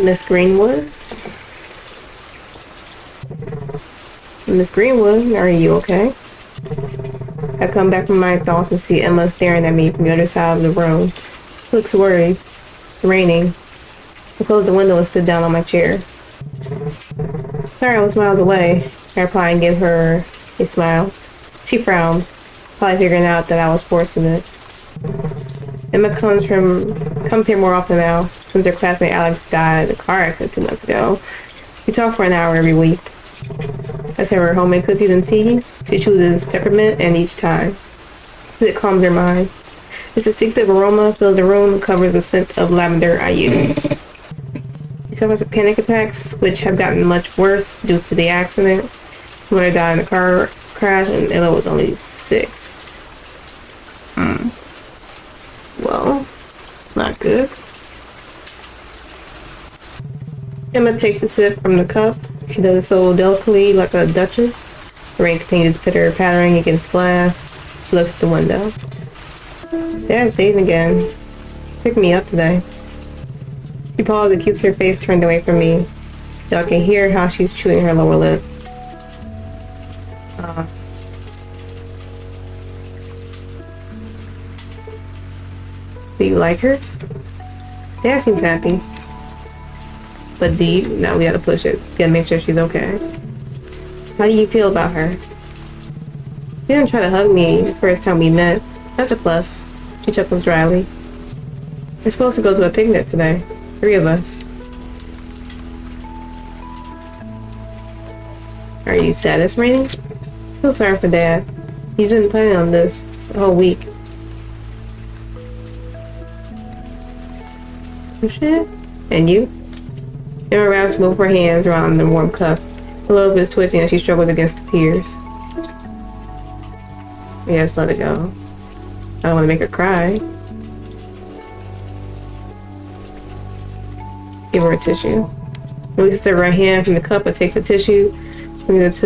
Miss Greenwood? Miss Greenwood, are you okay? I come back from my thoughts and see Emma staring at me from the other side of the room. She looks worried. It's raining. I close the window and sit down on my chair. Sorry, I was miles away. I reply and give her a smile. She frowns, probably figuring out that I was forcing it. Emma comes here more often now, since her classmate Alex died in a car accident 2 months ago. We talk for an hour every week. I serve her homemade cookies and tea. She chooses peppermint and each time. It calms her mind. Its distinctive aroma fills the room and covers the scent of lavender I use. She suffers panic attacks, which have gotten much worse due to the accident. Her mother died in a car crash and Ella was only 6. Well, it's not good. Emma takes a sip from the cup. She does it so delicately, like a duchess. The rain continues pitter-pattering against glass. She looks at the window. Dad's dating again. Picked me up today. She pauses and keeps her face turned away from me. Y'all can hear how she's chewing her lower lip. Do you like her? Dad seems happy. But now we gotta push it. Gotta make sure she's okay. How do you feel about her? She didn't try to hug me the first time we met. That's a plus. She chuckles dryly. We're supposed to go to a picnic today. 3 of us. Are you sad it's raining? I feel sorry for Dad. He's been planning on this the whole week. Oh shit. And you? Emma wraps both her hands around the warm cup. Her lip is twitching as she struggles against the tears. Yes, let it go. I don't want to make her cry. Give her a tissue. Releases her right hand from the cup and takes the tissue, brings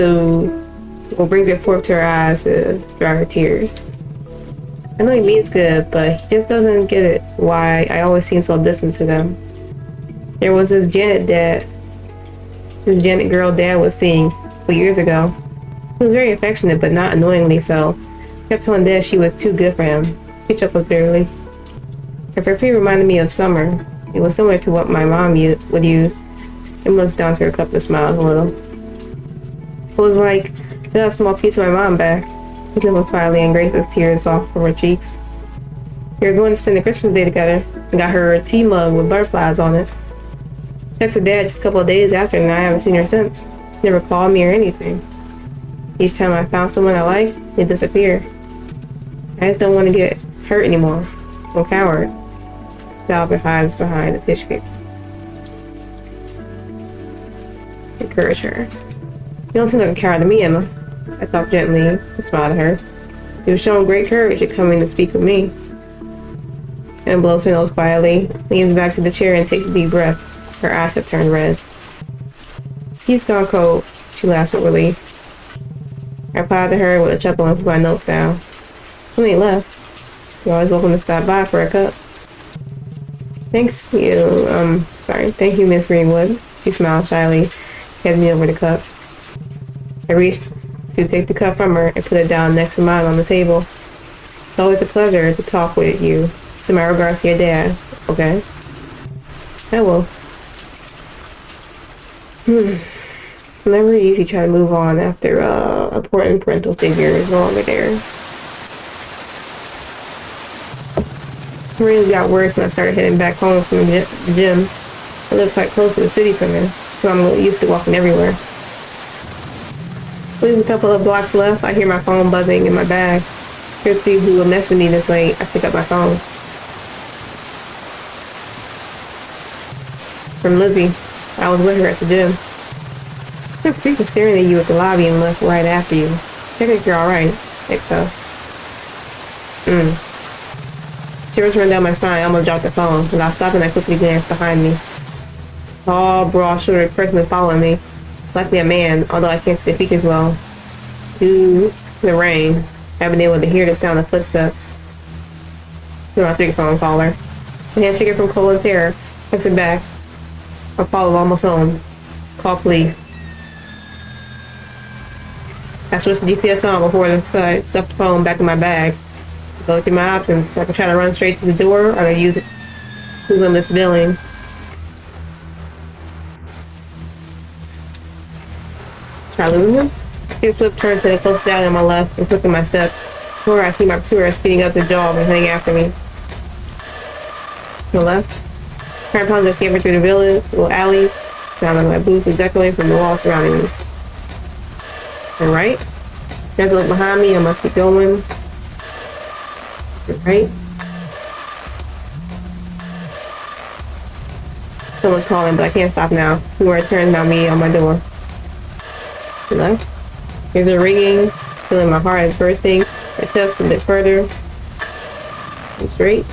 it forth to her eyes to dry her tears. I know he means good, but he just doesn't get it why I always seem so distant to them. There was this Janet girl Dad was seeing a few years ago. He was very affectionate, but not annoyingly so. He kept telling Dad she was too good for him. He chuckled bitterly. Her perfume reminded me of summer. It was similar to what my mom would use. It looks down to her cup and smiles a little. It was like I got a small piece of my mom back. He sniffled quietly and Grace's tears soft from her cheeks. We were going to spend the Christmas day together and got her a tea mug with butterflies on it. Texted Dad just a couple of days after and I haven't seen her since. She never called me or anything. Each time I found someone I liked, they'd disappear. I just don't want to get hurt anymore. I'm a coward. Albert hides behind the tissue paper. Encourage her. You don't seem like a coward to me, Emma. I talked gently and smiled at her. You have shown great courage in coming to speak with me. Emma blows her nose quietly, leans back to the chair and takes a deep breath. Her eyes have turned red. He's gone cold, she laughs with relief. I replied to her with a chuckle and put my notes down. When they left, you're always welcome to stop by for a cup. Thank you, Miss Greenwood. She smiled shyly, handed me over the cup. I reached to take the cup from her and put it down next to mine on the table. It's always a pleasure to talk with you. Send my regards to your dad, okay? I will. It's never easy trying to move on after important parental figure is no longer there. It really got worse when I started heading back home from the gym. I live quite close to the city center, so I'm used to walking everywhere. With a couple of blocks left, I hear my phone buzzing in my bag. Here to see who will message me this way, I pick up my phone. From Lizzie. I was with her at the gym. The freak was staring at you at the lobby and left right after you. Check if you're alright. Think so. Shivers run down my spine. I almost dropped the phone. But I stopped and I quickly glanced behind me. Tall, broad-shouldered person was following me. Likely a man, although I can't see the features well. Due to the rain, I've been able to hear the sound of footsteps. You're my speakerphone caller. The hand shaking from cold and terror. Puts it back. I follow almost home. Call police. I switched the GPS on before I stuffed the phone back in my bag. Go through my options. I can try to run straight to the door, or I can use it to limit billing. Try losing him? His flip turned to the close alley on my left and clicking my steps. Before I see my pursuer speeding up the jog and heading after me. To the left. Grandpa just scampered through the village, little alleys, sounding my boots ejaculating from the wall surrounding me. And right. You have to look behind me, I must keep going. And right. Someone's calling, but I can't stop now. Who are turning on me on my door. To the left. There's a ringing, feeling my heart is bursting. My chest a bit further. And straight.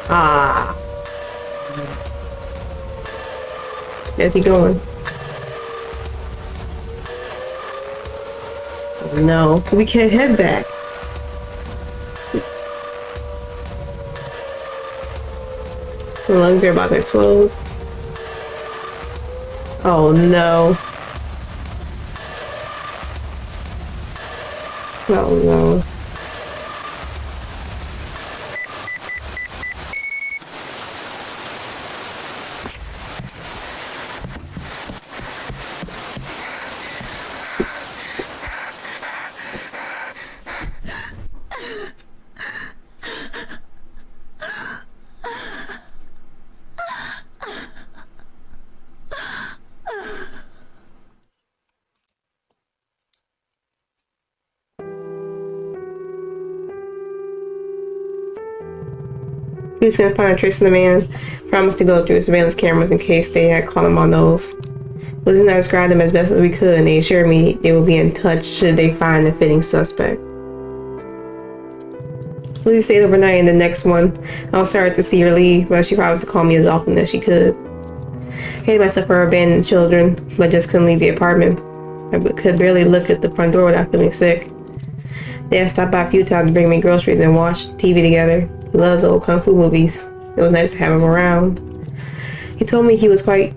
Ah. Where's he going? Oh no, we can't head back. My lungs are about to explode. Oh no. Oh no. Police gonna find a trace of the man. Promised to go through surveillance cameras in case they had caught him on those. Liz and I described them as best as we could, and they assured me they would be in touch should they find a fitting suspect. Liz stayed overnight in the next one. I was sorry to see her leave, but she promised to call me as often as she could. I hated myself for her abandoned children, but just couldn't leave the apartment. I could barely look at the front door without feeling sick. They had stopped by a few times to bring me groceries and watch TV together. He loves old kung fu movies. It was nice to have him around. He told me he was quit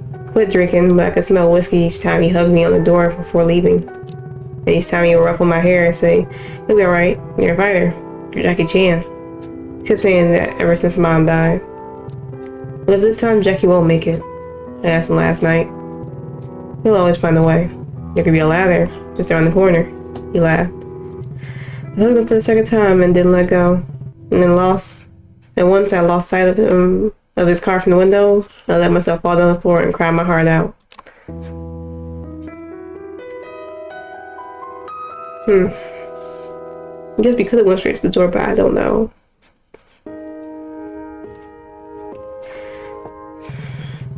drinking, but I could smell whiskey each time he hugged me on the door before leaving. And each time he would ruffle my hair and say, "You'll be alright, you're a fighter. You're Jackie Chan." He kept saying that ever since Mom died. But if this time Jackie won't make it, I asked him last night. He'll always find a way. There could be a ladder just around the corner. He laughed. I hugged him for the second time and didn't let go. And then once I lost sight of him, of his car from the window, I let myself fall down the floor and cry my heart out. I guess we could have went straight to the door, but I don't know.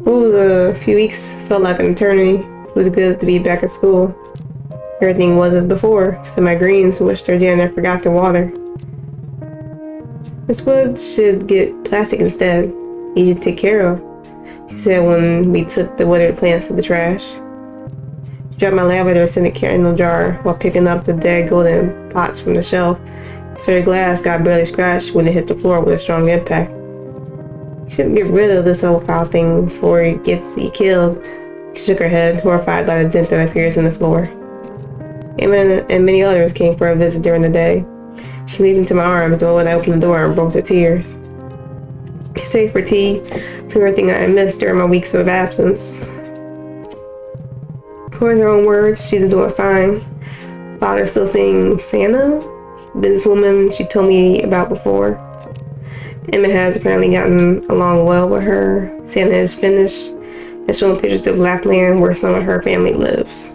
A few weeks felt like an eternity. It was good to be back at school. Everything was as before, except my greens, which their janitor forgot to water. Miss Wood should get plastic instead. Easy to take care of, she said when we took the withered plants to the trash. She dropped my lavender scented candle jar while picking up the dead golden pots from the shelf. So the glass got barely scratched when it hit the floor with a strong impact. You shouldn't get rid of this old foul thing before it gets you killed. She shook her head, horrified by the dent that appears in the floor. Emma and many others came for a visit during the day. She leaped into my arms the moment I opened the door and broke into tears. She stayed for tea, to everything I missed during my weeks of absence. According to her own words, she's doing fine. Father's still seeing Santa, businesswoman she told me about before. Emma has apparently gotten along well with her. Santa is finished, and showing pictures of Lapland where some of her family lives.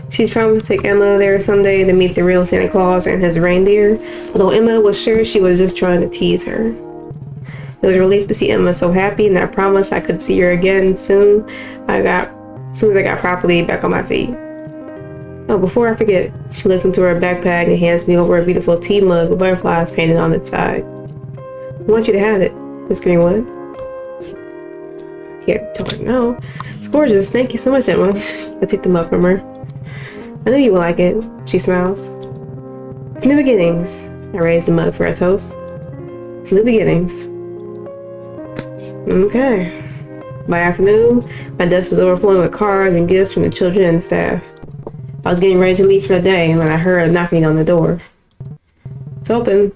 She's promised to take Emma there someday to meet the real Santa Claus and his reindeer, although Emma was sure she was just trying to tease her. It was a relief to see Emma so happy, and I promised I could see her again soon as I got properly back on my feet. Oh, before I forget, she looked into her backpack and hands me over a beautiful tea mug with butterflies painted on its side. I want you to have it, Miss Greenwood. I can't tell her no. It's gorgeous. Thank you so much, Emma. I took the mug from her. I knew you would like it, she smiles. It's new beginnings. I raised the mug for a toast. It's new beginnings. Okay. By afternoon, my desk was overflowing with cards and gifts from the children and the staff. I was getting ready to leave for the day when I heard a knocking on the door. It's open,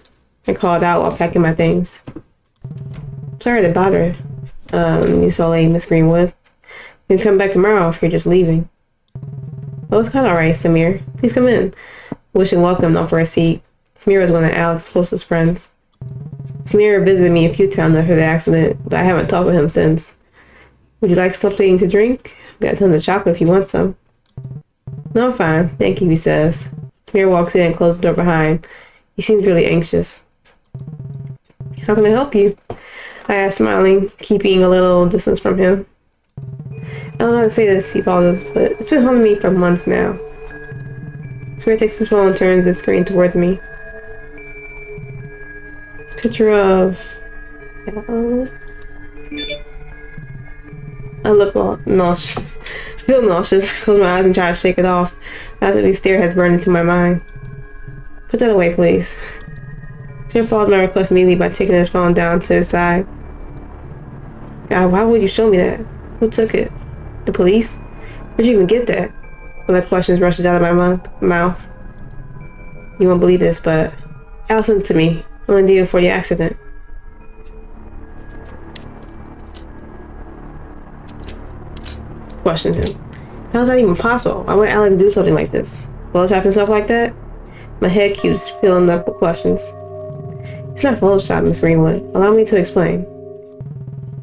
I called out while packing my things. Sorry to bother you so late, Miss Greenwood. You can come back tomorrow if you're just leaving. Oh, it's quite alright, Samir. Please come in. Wishing welcome and offer a seat. Samir was one of Alex's closest friends. Samir visited me a few times after the accident, but I haven't talked with him since. Would you like something to drink? Got tons of chocolate if you want some. No, I'm fine. Thank you, he says. Samir walks in and closes the door behind. He seems really anxious. How can I help you? I asked, smiling, keeping a little distance from him. I don't know how to say this, he pauses, but it's been haunting me for months now. Samir takes his phone and turns the screen towards me. It's a picture of... I look nauseous. I feel nauseous. Close my eyes and try to shake it off. As the stare has burned into my mind. Put that away, please. Samir followed my request immediately by taking his phone down to his side. God, why would you show me that? Who took it? The police? Where'd you even get that? Other questions rushed out of my mouth. You won't believe this, but Alex sent it to me. Only day before the accident. Questioned him. How is that even possible? Why would Alex do something like this? Photoshop himself like that? My head keeps filling up with questions. It's not Photoshop, Miss Greenwood. Allow me to explain.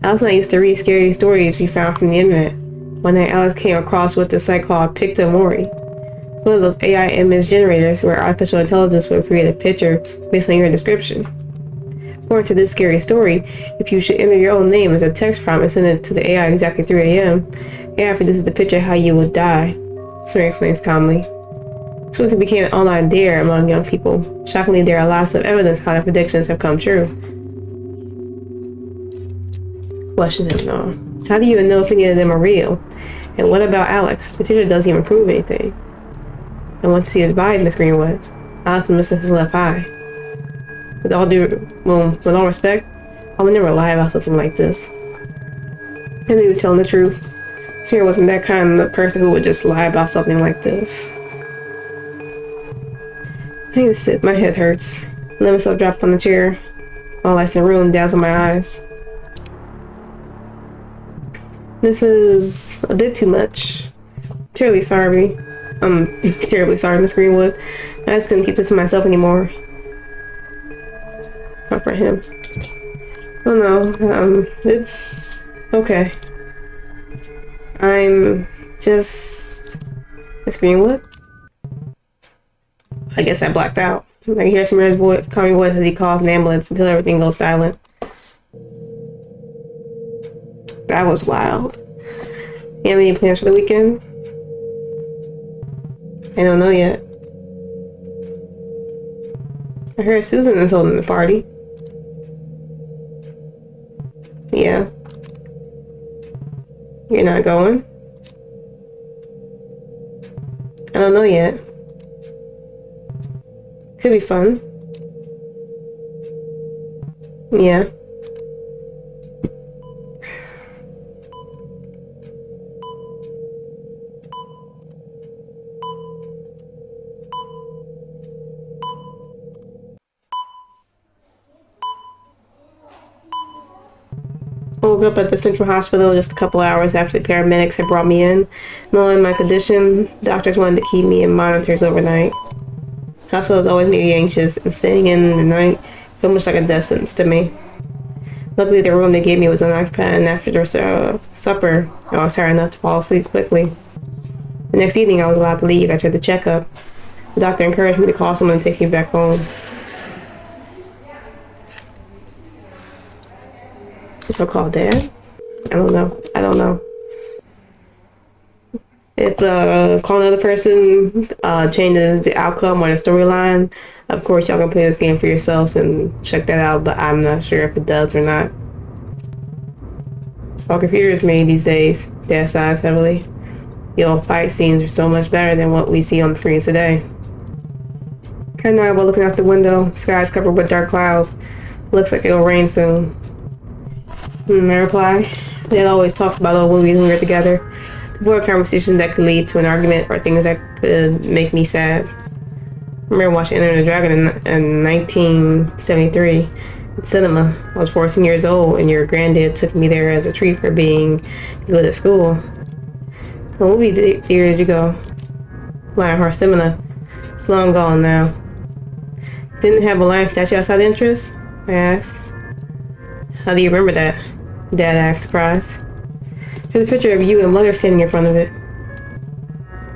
Alex and I used to read scary stories we found from the internet. One night Alex came across what this site called Picta Mori. It's one of those AI image generators where artificial intelligence will create a picture based on your description. According to this scary story, if you should enter your own name as a text prompt and send it to the AI exactly 3 a.m., AI produces the picture how you would die, Smith explains calmly. This quickly became an online dare among young people. Shockingly, there are lots of evidence how their predictions have come true. Question him though. How do you even know if any of them are real? And what about Alex? The picture doesn't even prove anything. I want to see his body, Miss Greenwood. Alex was missing his left eye. With all respect, I would never lie about something like this. I knew he was telling the truth. Samir wasn't that kind of person who would just lie about something like this. I need to sit. My head hurts. I let myself drop on the chair. All lights in the room dazzle my eyes. This is a bit too much. Terribly sorry. I'm terribly sorry, Miss Greenwood. I just couldn't keep this to myself anymore. Comfort him. Oh no, it's okay. I'm just... Miss Greenwood? I guess I blacked out. I can hear Samir's calming voice as he calls an ambulance until everything goes silent. That was wild. You have any plans for the weekend? I don't know yet. I heard Susan is holding the party. Yeah. You're not going? I don't know yet. Could be fun. Yeah. I woke up at the central hospital just a couple hours after the paramedics had brought me in. Knowing my condition, doctors wanted to keep me in monitors overnight. Hospitals always made me anxious, and staying in the night felt much like a death sentence to me. Luckily, the room they gave me was unoccupied, and after their supper, I was tired enough to fall asleep quickly. The next evening, I was allowed to leave after the checkup. The doctor encouraged me to call someone to take me back home. I'll call Dad? I don't know. If calling another person changes the outcome or the storyline, of course y'all can play this game for yourselves and check that out, but I'm not sure if it does or not. So computers made these days, Dad sighs heavily. The old fight scenes are so much better than what we see on the screens today. Right now, while looking out the window, sky is covered with dark clouds. Looks like it'll rain soon. I reply, Dad always talks about old movies when we're together. Avoid conversations that could lead to an argument or things that could make me sad. I remember watching Enter the Dragon in 1973 in cinema. I was 14 years old, and your granddad took me there as a treat for being good at school. What movie theater did you go? Lionheart Cinema. It's long gone now. Didn't have a lion statue outside the entrance? I asked. How do you remember that? Dad asked, surprised. There's a picture of you and Mother standing in front of it.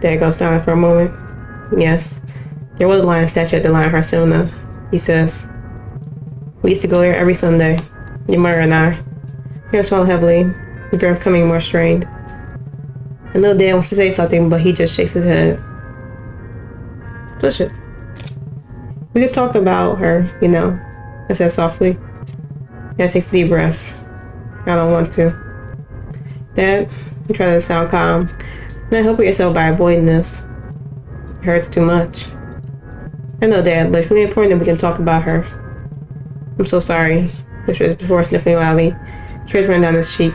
Dad goes silent for a moment. Yes, there was a lion statue at the Lionheart Cinema, he says. We used to go there every Sunday, your mother and I. He smiled heavily, his breath becoming more strained. And little Dad wants to say something, but he just shakes his head. Push it. We could talk about her, you know, I said softly. Dad takes a deep breath. I don't want to. Dad, you try to sound calm. Not helping yourself by avoiding this. It hurts too much. I know, Dad, but it's really important that we can talk about her. I'm so sorry, whispers before sniffling loudly. Tears run down his cheek.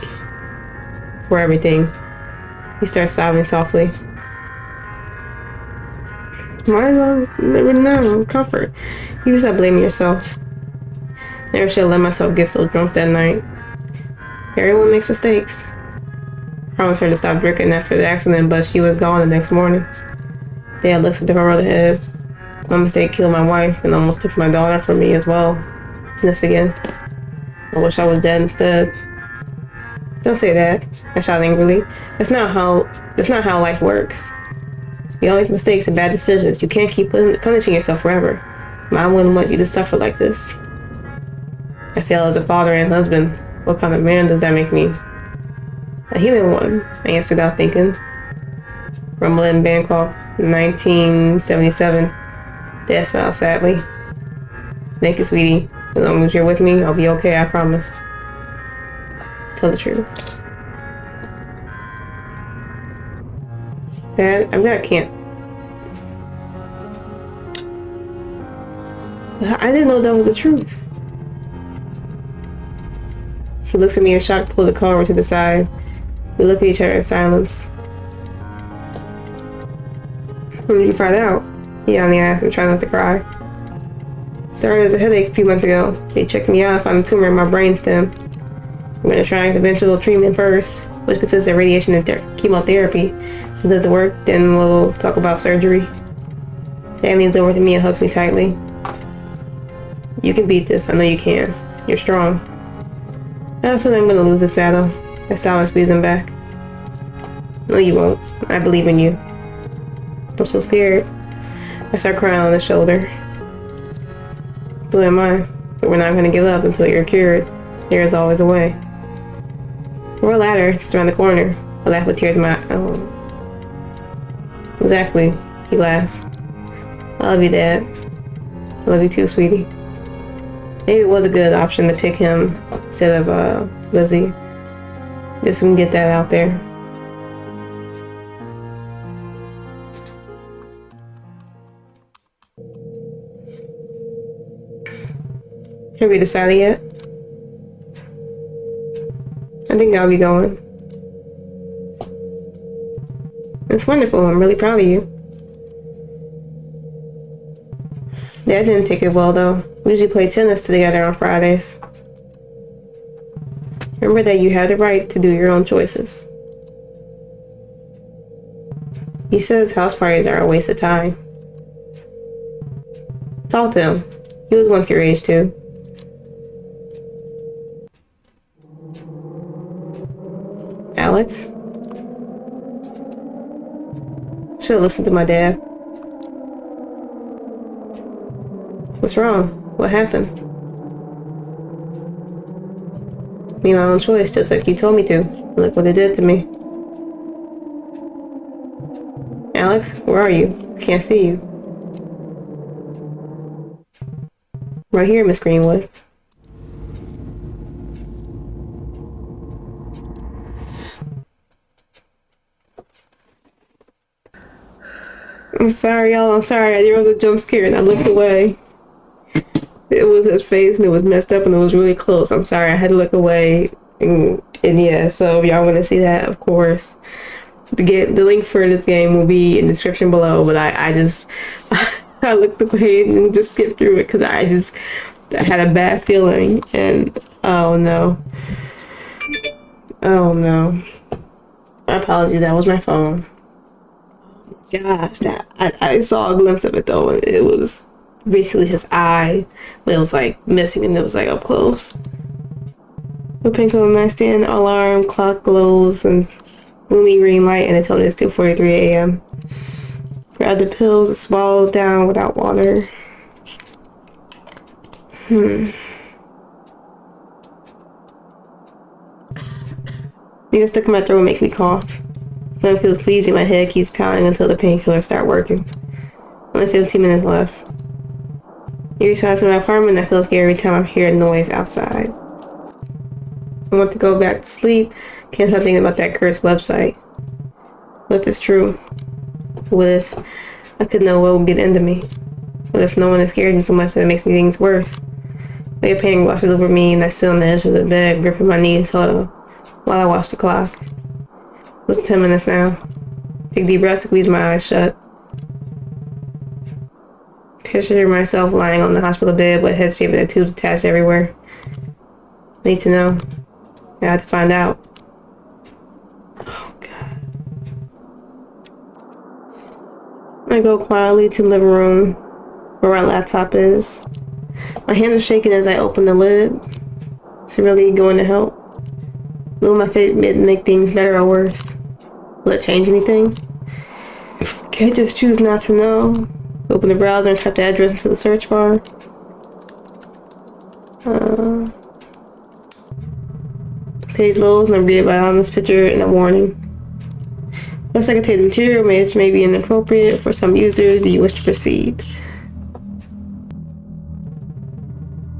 For everything. He starts sobbing softly. Why is all no comfort? You just stop blaming yourself. Never should have let myself get so drunk that night. Everyone makes mistakes. I promised her to stop drinking after the accident, but she was gone the next morning. Dad looks at the front of the head. My mistake killed my wife and almost took my daughter from me as well. Sniffs again. I wish I was dead instead. Don't say that, I shout angrily. That's not how life works. You all make mistakes and bad decisions. You can't keep punishing yourself forever. Mom wouldn't want you to suffer like this. I fail as a father and husband. What kind of man does that make me? A human one, I answered without thinking. Rumbling in Bangkok, 1977. Dad smiled sadly. Thank you, sweetie. As long as you're with me, I'll be okay, I promise. Tell the truth. Dad, can't. I didn't know that was the truth. He looks at me in shock, pulls the car over to the side. We look at each other in silence. When did you find out? He only asked and tried not to cry. Started as a headache a few months ago. They checked me out and found a tumor in my brainstem. I'm going to try conventional treatment first, which consists of radiation and chemotherapy. If it doesn't work, then we'll talk about surgery. Dad leans over to me and hugs me tightly. You can beat this. I know you can. You're strong. I feel like I'm going to lose this battle. I sob and squeeze him back. No, you won't. I believe in you. I'm so scared. I start crying on his shoulder. So am I. But we're not going to give up until you're cured. There is always a way. We're a ladder just around the corner. I laugh with tears in my eyes. Oh. Exactly. He laughs. I love you, Dad. I love you too, sweetie. Maybe it was a good option to pick him instead of Lizzie. Just so we can get that out there. Have we decided yet? I think I'll be going. It's wonderful. I'm really proud of you. Dad didn't take it well, though. We usually play tennis together on Fridays. Remember that you have the right to do your own choices. He says house parties are a waste of time. Talk to him. He was once your age, too. Alex? Should have listened to my dad. What's wrong? What happened? Made my own choice, just like you told me to. Look what it did to me. Alex, where are you? Can't see you. Right here, Miss Greenwood. I'm sorry, y'all. I'm sorry. There was a jump scare and I looked away. It was his face and it was messed up and it was really close. I'm sorry. I had to look away. And yeah, so if y'all want to see that, of course, the link for this game will be in the description below. But I just I looked away and just skipped through it because I had a bad feeling. And oh no, oh no. My apologies. That was my phone. Gosh, that I saw a glimpse of it though, and it was basically his eye, but it was like missing, and it was like up close. The pink on the nightstand, alarm clock glows, and gloomy green light, and it told me it's 2:43 a.m. Grab the pills, swallowed down without water. You get stuck in my throat and make me cough. When it feels queasy, my head keeps pounding until the painkillers start working. Only 15 minutes left. Eerie silence in my apartment, I feel scary every time I hear a noise outside. I want to go back to sleep. Can't stop thinking about that cursed website. What if it's true? What if I could know what would be the end of me? What if no one has scared me so much that it makes me things worse? Like a pain washes over me and I sit on the edge of the bed, gripping my knees while I watch the clock. It's 10 minutes now. Take deep breaths, squeeze my eyes shut. Picture myself lying on the hospital bed with head shaving and tubes attached everywhere. I need to know. I have to find out. Oh god. I go quietly to the living room where my laptop is. My hands are shaking as I open the lid. Is it really going to help? Will my fate make things better or worse? Will it change anything? Can't just choose not to know. Open the browser and type the address into the search bar. Page loads and I read about this picture and a warning. Website contains material which may be inappropriate for some users. Do you wish to proceed?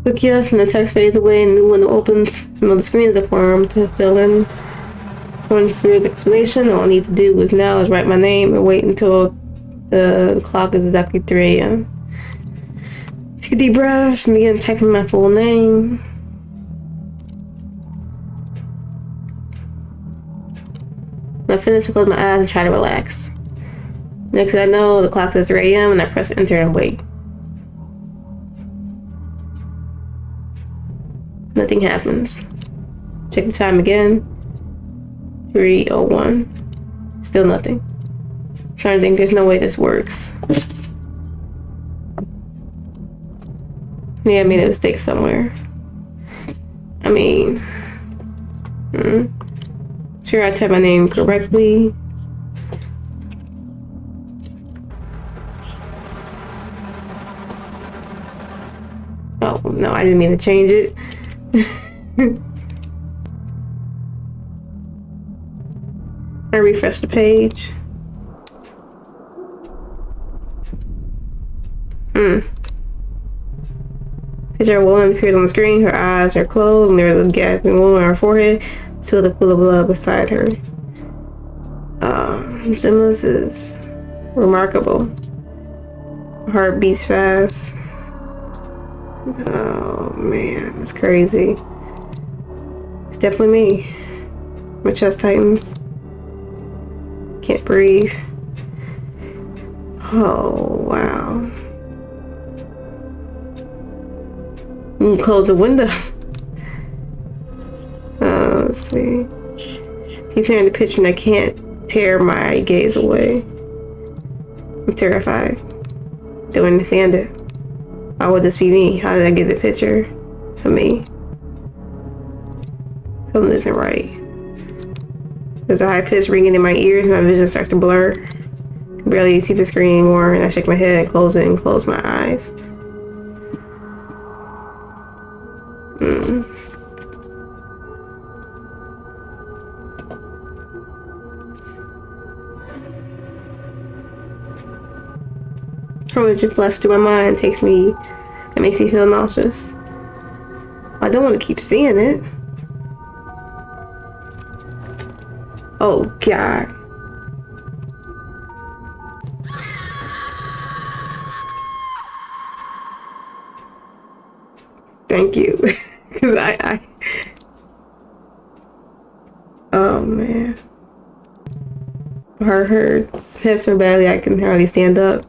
Click yes and the text fades away and the new window opens. On the screen is a form to fill in. Once there is explanation, all I need to do now is write my name and wait until the clock is exactly 3 a.m. Take a deep breath and begin typing my full name. When I finish, I close my eyes and try to relax. Next thing I know, the clock says 3 a.m. and I press enter and wait. Nothing happens. Check the time again. 3:01. Still nothing. I'm trying to think, there's no way this works. Yeah, I made a mistake somewhere. I mean, sure I typed my name correctly. Oh, no, I didn't mean to change it. I refresh the page. Picture of a woman appears on the screen. Her eyes are closed and there's a gaping wound on her forehead. Feel the pool of blood beside her. Resemblance is remarkable. Her heart beats fast. Oh man, it's crazy. It's definitely me. My chest tightens. Can't breathe. Oh wow. You close the window. Let's see. Keep hearing the picture and I can't tear my gaze away. I'm terrified. Don't understand it. Why would this be me? How did I get the picture of me? Something isn't right. There's a high-pitched ringing in my ears. My vision starts to blur. I can barely see the screen anymore, and I shake my head and close it and close my eyes. Religion flashes through my mind, takes me, and makes me feel nauseous. I don't want to keep seeing it. Oh God. Thank you. Cause oh man. Her head so badly I can hardly stand up.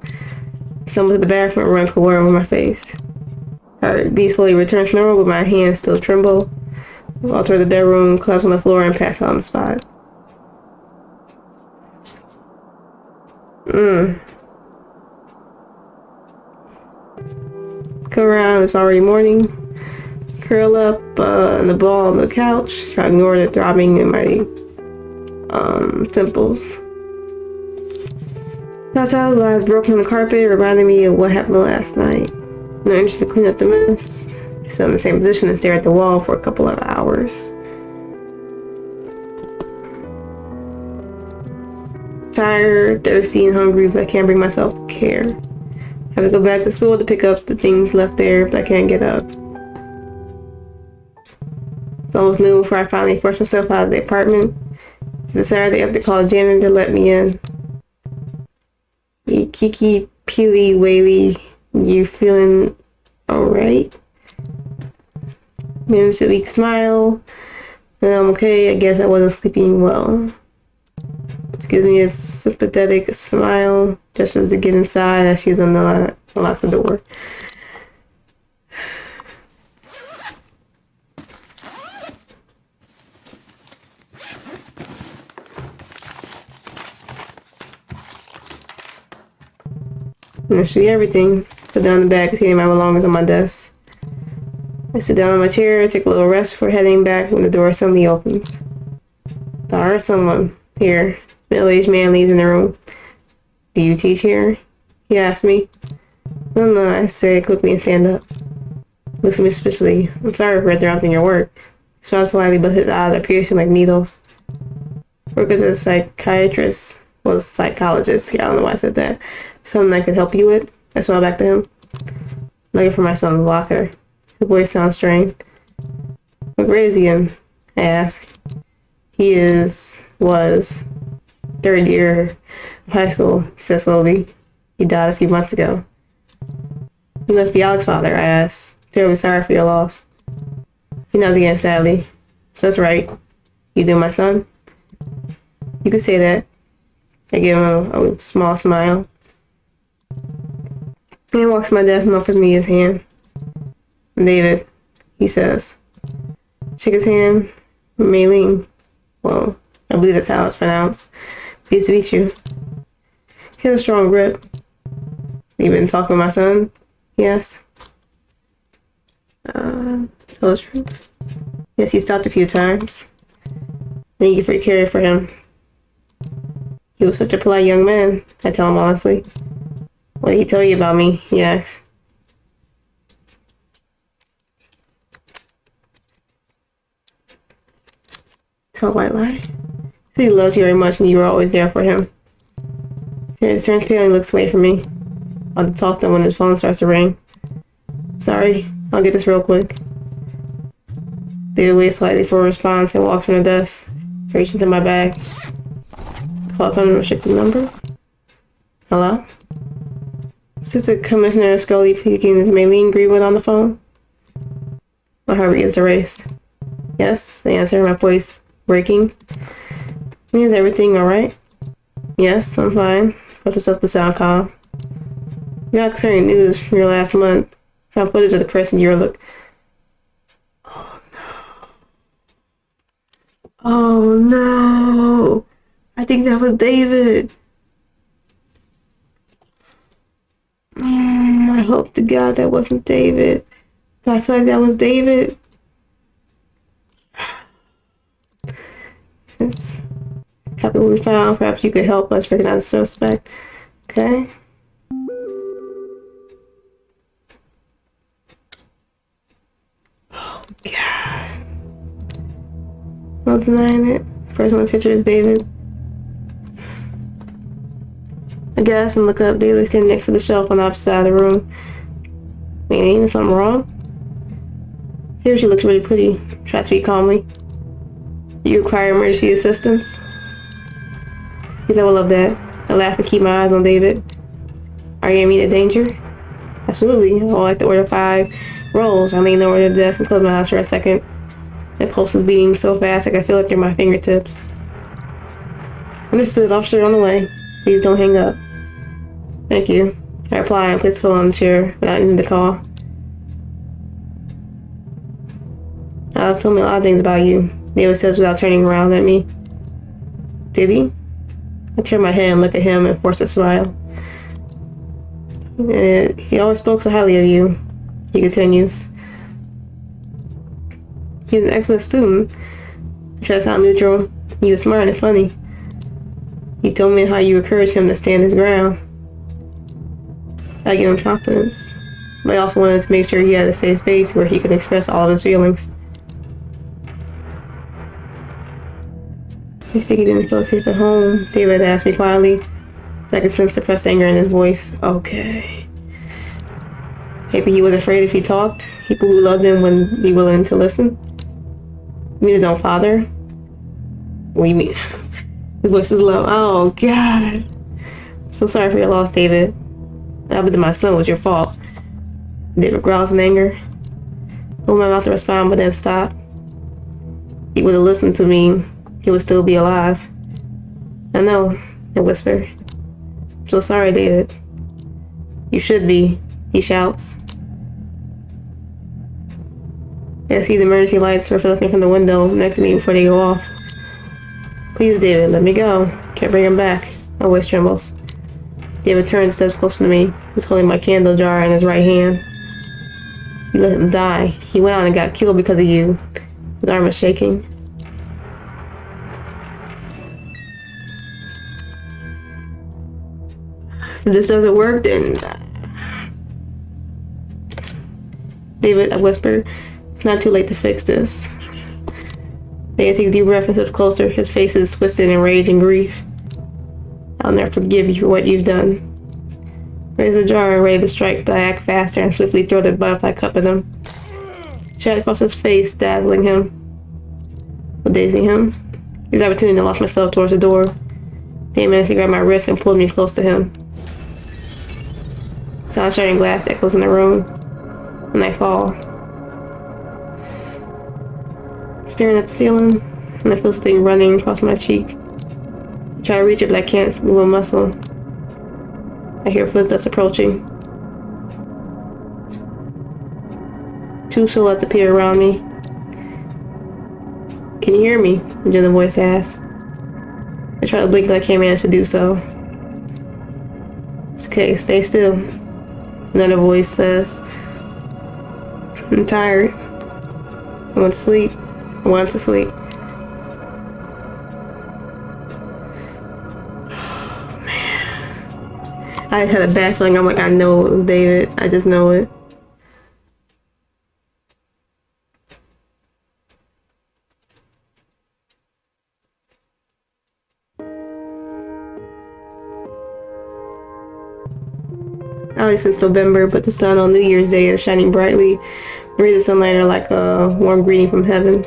Stumble to the bathroom and run cold water over my face. Her beat slowly returns to normal, but my hands still tremble. Walk toward the bedroom, collapse on the floor, and pass out on the spot. Come around, it's already morning. Curl up in the ball on the couch. Try to ignore the throbbing in my temples. Telltale lies broken on the carpet, reminding me of what happened last night. No interest to clean up the mess. I sit in the same position and stare at the wall for a couple of hours. Tired, thirsty, and hungry, but I can't bring myself to care. I have to go back to school to pick up the things left there, but I can't get up. It's almost noon before I finally force myself out of the apartment. I decided I have to call the janitor to let me in. Kiki, Peely, Whaley, you feeling alright? Managed a weak smile. I'm okay, I guess I wasn't sleeping well. Gives me a sympathetic smile, gestures to get inside as she's unlock the door. I show you everything. Put down the bag containing my belongings on my desk. I sit down in my chair, take a little rest before heading back when the door suddenly opens. There are someone here. Middle-aged man leads in the room. Do you teach here? He asked me. No, I said quickly and stand up. Looks at me suspiciously. I'm sorry for interrupting your work. He smiles politely, but his eyes are piercing like needles. Work as a psychiatrist. Well, a psychologist. Yeah, I don't know why I said that. Something I could help you with? I smile back to him. Looking for my son's locker. His voice sounds strained. What grade is he in? I ask. He was third year of high school, he said slowly. He died a few months ago. You must be Alex's father, I asked. Terribly sorry for your loss. He nodded again sadly. So that's right. You do my son? You could say that. I give him a small smile. He walks to my desk and offers me his hand. David, he says. Shake his hand. Maylene. Well, I believe that's how it's pronounced. Pleased to meet you. He has a strong grip. You been talking with my son? Yes. Tell the truth. Yes, he stopped a few times. Thank you for your care for him. He was such a polite young man, I tell him honestly. What did he tell you about me? He asks. Tell a white lie. He said he loves you very much and you were always there for him. He turns pale and looks away from me. I'll talk to him when his phone starts to ring. Sorry, I'll get this real quick. David waits slightly for a response and walks from the desk, reaching into my bag. Call from a restricted number. Hello? Assistant Commissioner Scully speaking. Is Maylene Greenwood on the phone? My heart begins to race. Yes, I answer, my voice breaking. Is everything alright? Yes, I'm fine. Put yourself to sound calm. You got concerning news from your last month. Found footage of the person you were Oh no. Oh no. I think that was David. I hope to God that wasn't David. But I feel like that was David. Yes. Happy what we found. Perhaps you could help us recognize the suspect. Okay. Oh, God. No denying it. First on the picture is David. I guess and look up. David sitting next to the shelf on the opposite side of the room. Meaning, is something wrong? Here she looks really pretty. Try to speak calmly. Do you require emergency assistance? Because I would love that. I laugh and keep my eyes on David. Are you in immediate danger? Absolutely. I would like to order 5 rolls. I lean over the desk and close my eyes for a second. The pulse is beating so fast I can feel it through my fingertips. Understood, officer, on the way. Please don't hang up. Thank you. I reply and place the phone on the chair without ending the call. Alice told me a lot of things about you, David says without turning around at me. Did he? I turn my head and look at him and force a smile. He always spoke so highly of you, he continues. He was an excellent student. I try to sound neutral. He was smart and funny. He told me how you encouraged him to stand his ground. I gave him confidence, but I also wanted to make sure he had a safe space where he could express all of his feelings. You think he didn't feel safe at home? David asked me quietly. I could sense suppressed anger in his voice. Okay. Maybe he was afraid if he talked. People who loved him wouldn't be willing to listen. You mean his own father? What do you mean? His voice is low. Oh, God. So sorry for your loss, David. What happened to my son was your fault. David growls in anger. Opened my mouth to respond, but then stopped. He would have listened to me. He would still be alive. I know, I whisper. I'm so sorry, David. You should be, he shouts. I see the emergency lights reflecting from the window next to me before they go off. Please, David, let me go. Can't bring him back. My voice trembles. David turns and steps closer to me. He's holding my candle jar in his right hand. You let him die. He went out and got killed because of you. His arm is shaking. If this doesn't work, then... David, I whisper, it's not too late to fix this. David takes a deep breath and steps closer. His face is twisted in rage and grief. I'll never forgive you for what you've done. Raise the jar and ready to strike, but I act faster and swiftly throw the butterfly cup at him. Shot across his face, dazzling him. But dazing him. His opportunity to launch myself towards the door. David managed to grab my wrist and pulled me close to him. Sound shattering glass echoes in the room, and I fall. Staring at the ceiling, and I feel something running across my cheek. I try to reach it, but I can't move a muscle. I hear footsteps approaching. 2 silhouettes appear around me. Can you hear me? A gentle voice asks. I try to blink, but I can't manage to do so. It's okay, stay still. Another voice says, I'm tired. I want to sleep. I want to sleep. Oh, man. I just had a bad feeling. I'm like, I know it was David. I just know it. Early since November, but the sun on New Year's Day is shining brightly. The rays of sunlight are like a warm greeting from heaven.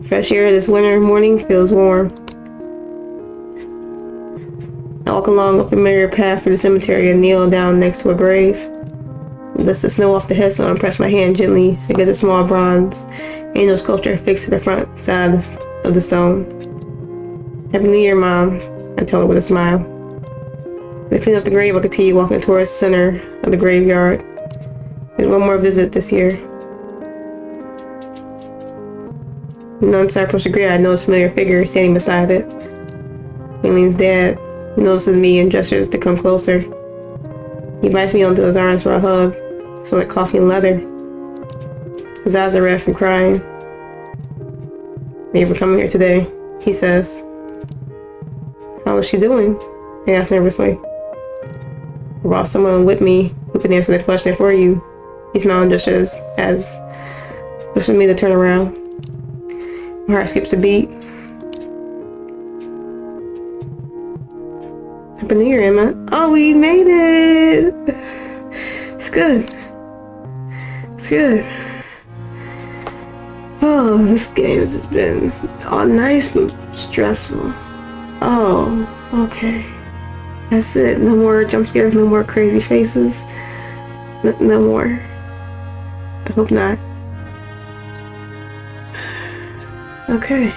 Fresh air this winter morning feels warm. I walk along a familiar path through the cemetery and kneel down next to a grave. Dust the snow off the headstone and press my hand gently against a small bronze angel sculpture fixed to the front side of the stone. Happy New Year, Mom, I told her with a smile. As I clean up the grave, I continue walking towards the center of the graveyard. There's one more visit this year. As I approach the grave, I notice a familiar figure standing beside it. Eileen's dad notices me and gestures to come closer. He invites me onto his arms for a hug. It smells like coffee and leather. His eyes are red from crying. Thank you for coming here today, he says. How was she doing? I asked nervously. I brought someone with me who can answer the question for you. He smiled and gestured as for me to turn around. My heart skips a beat. Happy New Year, Emma. Oh, we made it! It's good. It's good. Oh, this game has just been all nice but stressful. Oh, okay. That's it. No more jump scares, no more crazy faces. No more. I hope not. Okay.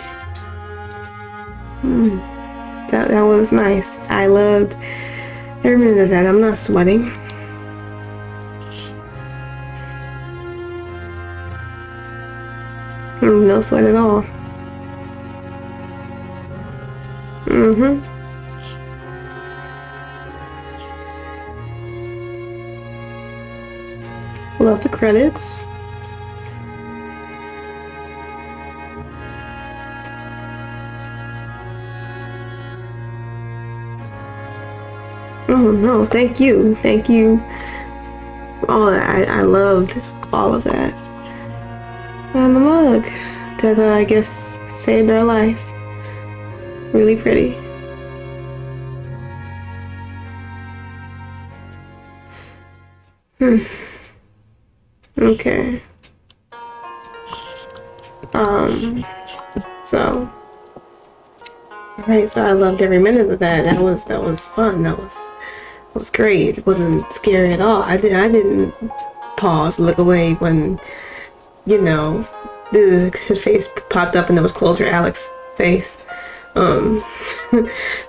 That was nice. I loved every minute of that. I'm not sweating. No sweat at all. Love the credits. Oh no, thank you. Thank you. All that. I loved all of that. And the mug that I guess saved our life. Really pretty. Okay. So. Alright, so I loved every minute of that. That was fun. That was great. It wasn't scary at all. I didn't pause, look away when, you know, his face popped up and it was closer Alex's face. I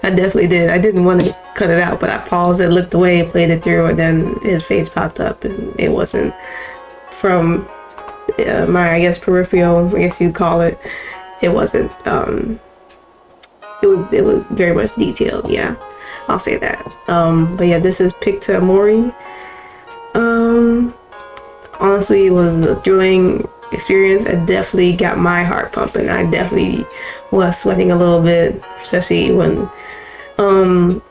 definitely did. I didn't want to cut it out, but I paused it, looked away, played it through, and then his face popped up, and it wasn't from my, I guess, peripheral, I guess you'd call it. It wasn't, it was very much detailed, yeah. I'll say that. But yeah, this is Picta Mori. Honestly, it was a thrilling experience. It definitely got my heart pumping. I definitely was sweating a little bit, especially when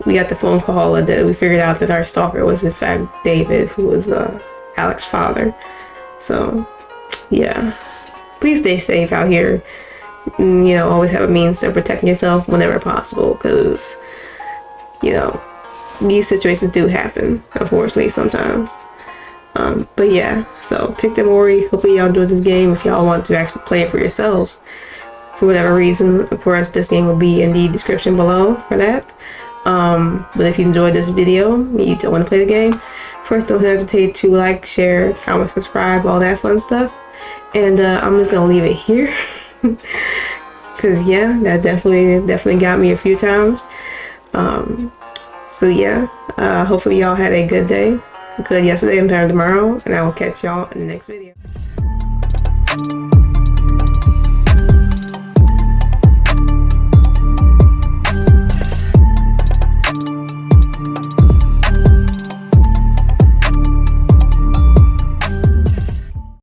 we got the phone call that we figured out that our stalker was in fact David, who was Alex's father. So yeah, please stay safe out here. You know, always have a means of protecting yourself whenever possible, because you know these situations do happen, unfortunately, sometimes. But yeah, so Picta Mori. Hopefully y'all enjoyed this game. If y'all want to actually play it for yourselves for whatever reason, of course this game will be in the description below for that. But if you enjoyed this video and you don't want to play the game, first don't hesitate to like, share, comment, subscribe, all that fun stuff. And I'm just gonna leave it here because yeah, that definitely got me a few times. So yeah, hopefully y'all had a good day, good yesterday and better tomorrow, and I will catch y'all in the next video.